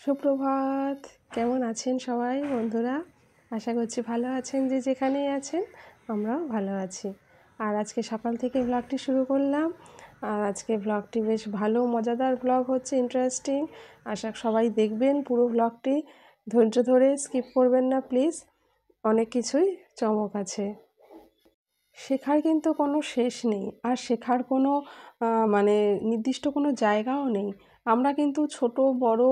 সুপ্রভাত। কেমন আছেন সবাই বন্ধুরা? আশা করছি ভালো আছেন, যে যেখানেই আছেন। আমরাও ভালো আছি। আর আজকে সকাল থেকে ব্লগটি শুরু করলাম। আর আজকে ব্লগটি বেশ ভালো মজাদার ব্লগ হচ্ছে, ইন্টারেস্টিং। আশা সবাই দেখবেন পুরো ব্লগটি, ধৈর্য ধরে, স্কিপ করবেন না প্লিজ। অনেক কিছুই চমক আছে। শেখার কিন্তু কোনো শেষ নেই, আর শেখার কোনো মানে নির্দিষ্ট কোনো জায়গাও নেই। আমরা কিন্তু ছোট বড়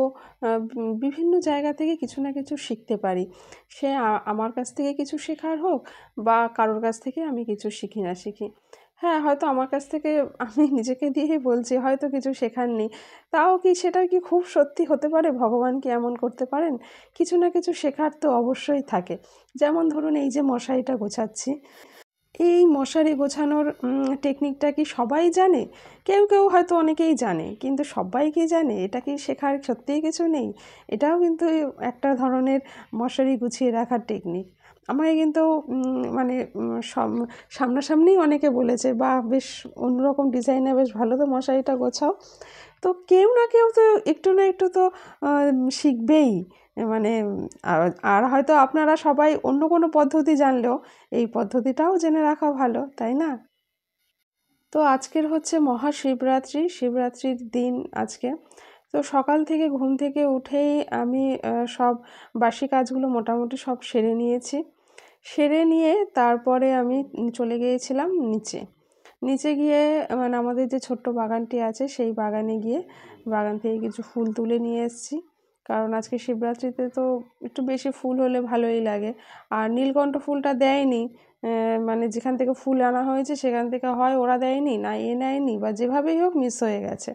বিভিন্ন জায়গা থেকে কিছু না কিছু শিখতে পারি। সে আমার কাছ থেকে কিছু শেখার হোক, বা কারোর কাছ থেকে আমি কিছু শিখি না শিখি। হ্যাঁ, হয়তো আমার কাছ থেকে, আমি নিজেকে দিয়েই বলছি, হয়তো কিছু শেখার নেই। তাও কি সেটা কি খুব সত্যি হতে পারে? ভগবান কি এমন করতে পারেন? কিছু না কিছু শেখার তো অবশ্যই থাকে। যেমন ধরুন, এই যে মশারিটা গোছাচ্ছি, এই মশারি গোছানোর টেকনিকটা কি সবাই জানে? কেউ কেউ হয়তো অনেকেই জানে, কিন্তু সবাই কি জানে? এটা কি শেখার সত্যিই কিছু নেই? এটাও কিন্তু একটা ধরনের মশারি গুছিয়ে রাখার টেকনিক। আমাকে কিন্তু মানে সামনাসামনিই অনেকে বলেছে, বা বেশ অন্যরকম ডিজাইনে বেশ ভালো তো মশারিটা গোছাও। তো কেউ না কেউ তো একটু না একটু তো শিখবেই। মানে আর হয়তো আপনারা সবাই অন্য কোনো পদ্ধতি জানলেও এই পদ্ধতিটাও জেনে রাখা ভালো, তাই না? তো আজকের হচ্ছে মহাশিবরাত্রি, শিবরাত্রির দিন আজকে। তো সকাল থেকে ঘুম থেকে উঠেই আমি সব বাসি কাজগুলো মোটামুটি সব সেরে নিয়েছি। সেরে নিয়ে তারপরে আমি চলে গিয়েছিলাম নিচে। নিচে গিয়ে মানে আমাদের যে ছোট্ট বাগানটি আছে, সেই বাগানে গিয়ে বাগান থেকে কিছু ফুল তুলে নিয়ে এসেছি। কারণ আজকে শিবরাত্রিতে তো একটু বেশি ফুল হলে ভালোই লাগে। আর নীলকণ্ঠ ফুলটা দেয়নি, মানে যেখান থেকে ফুল আনা হয়েছে সেখান থেকে হয় ওরা দেয়নি, না এ নেয়নি, বা যেভাবেই হোক মিস হয়ে গেছে।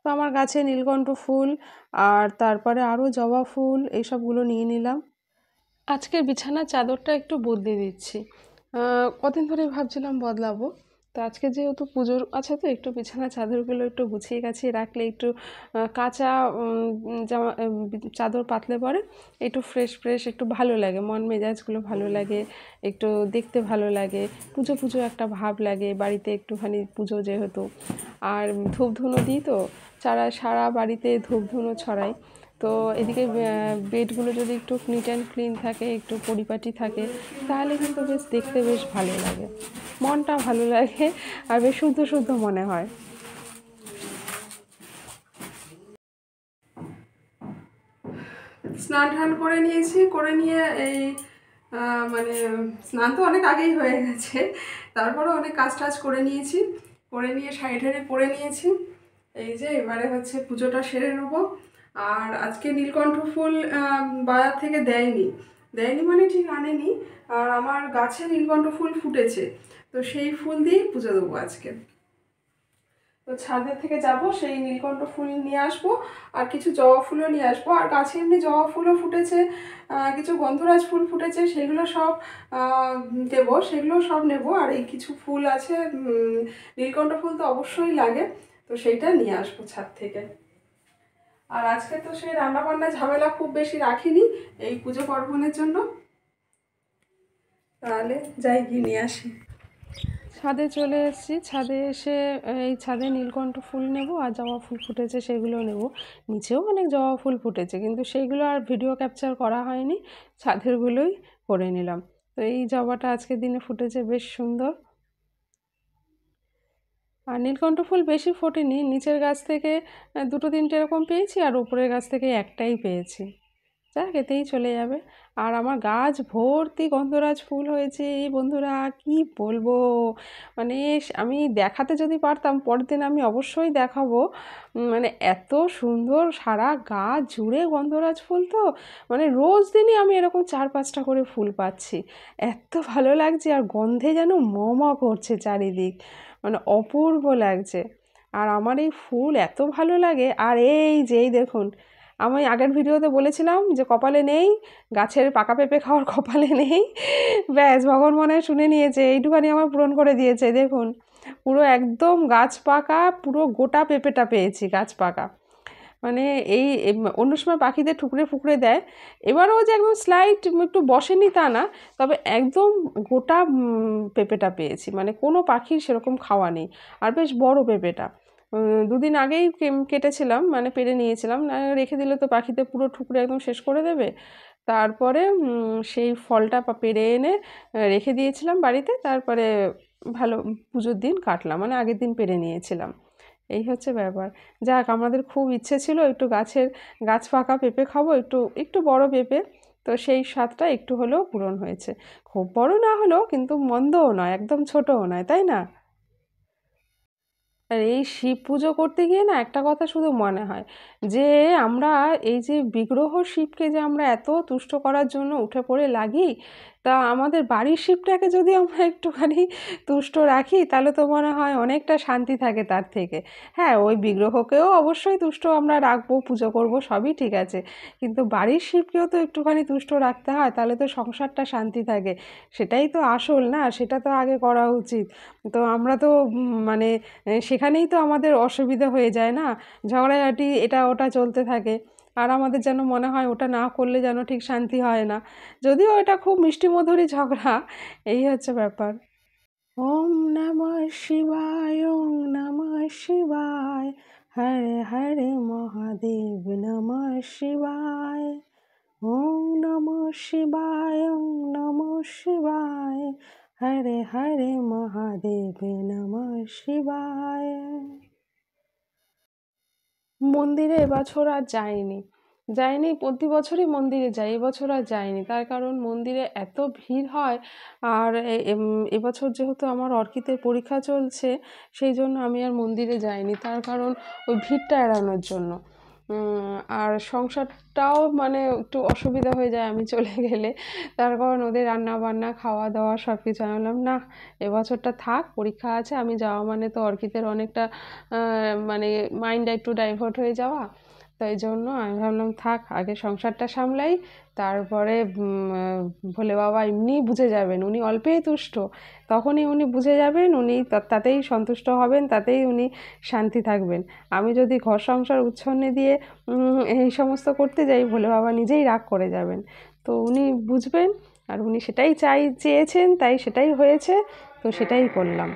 তো আমার গাছে নীলকণ্ঠ ফুল, আর তারপরে আরও জবা ফুল, এইসবগুলো নিয়ে নিলাম। আজকের বিছানার চাদরটা একটু বদলে দিচ্ছি। কদিন ধরেই ভাবছিলাম বদলাবো। তো আজকে যেহেতু পুজোর আছে, তো একটু বিছানার চাদরগুলো একটু গুছিয়ে গাছিয়ে রাখলে, একটু কাঁচা জামা চাদর পাতলে পরে একটু ফ্রেশ ফ্রেশ একটু ভালো লাগে, মন মেজাজগুলো ভালো লাগে, একটু দেখতে ভালো লাগে, পুজো পুজো একটা ভাব লাগে বাড়িতে, একটুখানি পুজো যেহেতু। আর ধূপ ধুনো দিই, তো সারা বাড়িতে ধূপ ধুনো ছড়াই। তো এদিকে বেডগুলো যদি একটু নিট অ্যান্ড ক্লিন থাকে, একটু পরিপাটি থাকে, তাহলে কিন্তু বেশ দেখতে বেশ ভালো লাগে, মনটা ভালো লাগে, আর বেশ শুদ্ধ শুদ্ধ মনে হয়। স্নান টান করে নিয়েছি, করে নিয়ে এই মানে স্নান তো অনেক আগেই হয়ে গেছে, তারপরে অনেক কাজ টাজ করে নিয়েছি, করে নিয়ে শাড়ি ঠাড়ি পরে নিয়েছি। এই যে এবারে হচ্ছে পুজোটা সেরে নেবো। আর আজকে নীলকণ্ঠ ফুল বাজার থেকে দেয়নি, দেয়নি মানে ঠিক আনেনি। আর আমার গাছে নীলকণ্ঠ ফুল ফুটেছে, তো সেই ফুল দিয়েই পুজো দেবো আজকে। তো ছাদের থেকে যাব, সেই নীলকণ্ঠ ফুল নিয়ে আসবো, আর কিছু জবা ফুলও নিয়ে আসবো। আর গাছে এমনি জবা ফুলও ফুটেছে, কিছু গন্ধরাজ ফুল ফুটেছে, সেগুলো সব দেবো, সেগুলো সব নেব। আর এই কিছু ফুল আছে, নীলকণ্ঠ ফুল তো অবশ্যই লাগে, তো সেইটা নিয়ে আসবো ছাদ থেকে। আর আজকে তো সেই রান্নাবান্না ঝামেলা খুব বেশি রাখিনি এই পুজো পার্বণের জন্য। তাহলে যাই গিয়ে নিয়ে আসি। ছাদে চলে এসেছি, ছাদে এসে এই ছাদে নীলকণ্ঠ ফুল নেব, আর জবা ফুল ফুটেছে সেগুলো নেব। নিচেও অনেক জবা ফুল ফুটেছে, কিন্তু সেইগুলো আর ভিডিও ক্যাপচার করা হয়নি, ছাদেরগুলোই করে নিলাম। তো এই জবাটা আজকের দিনে ফুটেছে, বেশ সুন্দর। আর নীলকণ্ঠ ফুল বেশি ফোটেনি, নিচের গাছ থেকে দুটো তিনটে এরকম পেয়েছি, আর উপরের গাছ থেকে একটাই পেয়েছি। যাক, এতেই চলে যাবে। আর আমার গাছ ভর্তি গন্ধরাজ ফুল হয়েছে বন্ধুরা, কি বলবো! মানে আমি দেখাতে যদি পারতাম, পরের দিন আমি অবশ্যই দেখাবো। মানে এত সুন্দর সারা গাছ জুড়ে গন্ধরাজ ফুল, তো মানে রোজ দিনই আমি এরকম 4-5টা করে ফুল পাচ্ছি। এত ভালো লাগছে, আর গন্ধে যেন ম করছে চারিদিক, মানে অপূর্ব লাগছে। আর আমার এই ফুল এত ভালো লাগে। আর এই যে এই দেখুন, আমি আগের ভিডিওতে বলেছিলাম যে কপালে নেই, গাছের পাকা পেঁপে খাওয়ার কপালে নেই। ব্যাস, ভগবান মনে হয় শুনে নিয়েছে, এইটুখানি আমার পূরণ করে দিয়েছে। দেখুন, পুরো একদম গাছ পাকা, পুরো গোটা পেঁপেটা পেয়েছি গাছ পাকা। মানে এই অন্য সময় পাখিদের ঠুকরে ফুকরে দেয়, এবারও যে একদম স্লাইট একটু বসেনি তা না, তবে একদম গোটা পেঁপেটা পেয়েছি, মানে কোনো পাখির সেরকম খাওয়া নেই। আর বেশ বড় পেঁপেটা, 2 দিন আগেই কেটেছিলাম, মানে পেরে নিয়েছিলাম, না রেখে দিলে তো পাখিতে পুরো ঠুকরে একদম শেষ করে দেবে। তারপরে সেই ফলটা পেরে এনে রেখে দিয়েছিলাম বাড়িতে, তারপরে ভালো পুজোর দিন কাটলাম, মানে আগের দিন পেরে নিয়েছিলাম। এই হচ্ছে ব্যাপার। যাক, আমাদের খুব ইচ্ছে ছিল একটু গাছ পাকা পেঁপে খাবো, একটু একটু বড় পেঁপে, তো সেই স্বাদটা একটু হলেও পূরণ হয়েছে। খুব বড় না হলেও কিন্তু মন্দও নয়, একদম ছোটও নয়, তাই না? আর এই শিব পুজো করতে গিয়ে না একটা কথা শুধু মনে হয় যে আমরা এই যে বিগ্রহ শিবকে যে আমরা এত তুষ্ট করার জন্য উঠে পড়ে লাগি, তা আমাদের বাড়ির শিবটাকে যদি আমরা একটুখানি তুষ্ট রাখি তাহলে তো মনে হয় অনেকটা শান্তি থাকে তার থেকে। হ্যাঁ, ওই বিগ্রহকেও অবশ্যই তুষ্ট আমরা রাখবো, পুজো করব, সবই ঠিক আছে, কিন্তু বাড়ির শিবকেও তো একটুখানি তুষ্ট রাখতে হয়, তাহলে তো সংসারটা শান্তি থাকে। সেটাই তো আসল, না? সেটা তো আগে করা উচিত। তো আমরা তো মানে সেখানেই তো আমাদের অসুবিধা হয়ে যায়, না? ঝগড়াঝাটি এটা ওটা চলতে থাকে, আর আমাদের যেন মনে হয় ওটা না করলে যেন ঠিক শান্তি হয় না, যদিও এটা খুব মিষ্টি মধুরই ঝগড়া। এই হচ্ছে ব্যাপার। ওম নমঃ শিবায়, ওম নমঃ শিবায়, হরে হরে মহাদেব নমঃ শিবায়। ওম নমঃ শিবায়, ওম নমঃ শিবায়, হরে হরে মহাদেব নমঃ শিবায়। মন্দিরে এবছর আর যাইনি, প্রতি বছরই মন্দিরে যাই, এবছর আর যাইনি, তার কারণ মন্দিরে এত ভিড় হয়। আর এবছর যেহেতু আমার অর্কিতের পরীক্ষা চলছে, সেই জন্য আমি আর মন্দিরে যাইনি, তার কারণ ওই ভিড়টা এড়ানোর জন্য। আর সংসারটাও মানে একটু অসুবিধা হয়ে যায় আমি চলে গেলে, তার কারণ ওদের রান্না বান্না খাওয়া দাওয়া সব কিছু। আমি বললাম না, এবছরটা থাক, পরীক্ষা আছে, আমি যাওয়া মানে তো অর্কিতের অনেকটা মানে মাইন্ডটা একটু ডাইভার্ট হয়ে যাওয়া। তো এই জন্য আমি ভাবলাম থাক, আগে সংসারটা সামলাই, তারপরে ভোলে বাবা এমনিই বুঝে যাবেন, উনি অল্পেই তুষ্ট, তখনই উনি বুঝে যাবেন, উনি তাতেই সন্তুষ্ট হবেন, তাতেই উনি শান্তি থাকবেন। আমি যদি ঘর সংসার উচ্ছন্নে দিয়ে এই সমস্ত করতে যাই, ভোলে বাবা নিজেই রাগ করে যাবেন। তো উনি বুঝবেন, আর উনি সেটাই চেয়েছেন, তাই সেটাই হয়েছে, তো সেটাই করলাম।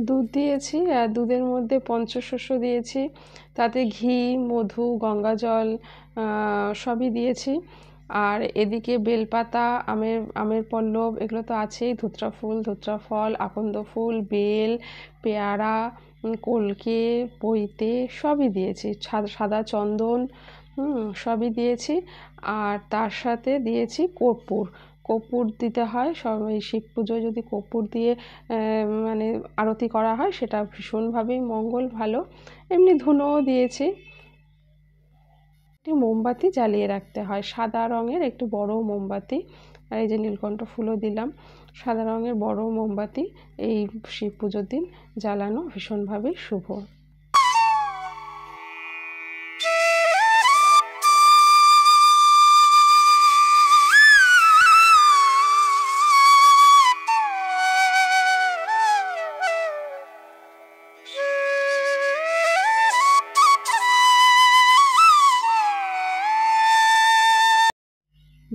দুধ দিয়েছি, আর দুধের মধ্যে পঞ্চশস্য দিয়েছি, তাতে ঘি, মধু, গঙ্গাজল সবই দিয়েছি। আর এদিকে বেলপাতা, আমের পল্লব, এগুলো তো আছেই, ধুত্রা ফল, আকন্দ ফুল, বেল, পেয়ারা, কলকে, পৈতে সবই দিয়েছি, সাদা চন্দন, সবই দিয়েছি। আর তার সাথে দিয়েছি কর্পূর দিতে হয় সব, এই শিব পুজোয় যদি কর্পূর দিয়ে মানে আরতি করা হয় সেটা ভীষণভাবেই মঙ্গল, ভালো। এমনি ধুনোও দিয়েছি। একটি মোমবাতি জ্বালিয়ে রাখতে হয়, সাদা রঙের একটু বড় মোমবাতি, আর এই যে নীলকণ্ঠ ফুলও দিলাম, সাদা রঙের বড় মোমবাতি এই শিব পুজোর দিন জ্বালানো ভীষণভাবেই শুভ।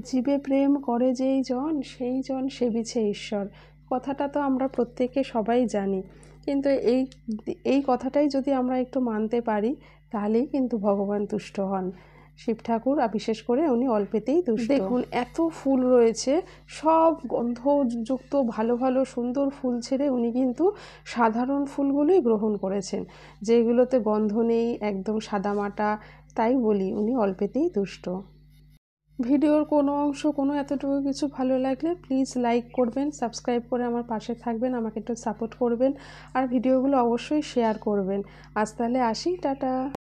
জীবে প্রেম করে যেই জন, সেই জন সেবিছে ঈশ্বর, কথাটা তো আমরা প্রত্যেকে সবাই জানি, কিন্তু এই কথাটাই যদি আমরা একটু মানতে পারি, তাহলেই কিন্তু ভগবান তুষ্ট হন। শিব ঠাকুর বিশেষ করে উনি অল্পেতেই তুষ্ট। দেখুন এত ফুল রয়েছে, সব গন্ধযুক্ত ভালো ভালো সুন্দর ফুল ছেড়ে উনি কিন্তু সাধারণ ফুলগুলোই গ্রহণ করেছেন, যেগুলোতে গন্ধ নেই, একদম সাদামাটা। তাই বলি উনি অল্পেতেই তুষ্ট। ভিডিওর কোনো অংশ, কোনো এতটুকু কিছু ভালো লাগলে প্লিজ লাইক করবেন, সাবস্ক্রাইব করে আমার পাশে থাকবেন, আমাকে একটু সাপোর্ট করবেন, আর ভিডিওগুলো অবশ্যই শেয়ার করবেন। আজ তাহলে আসি, টাটা।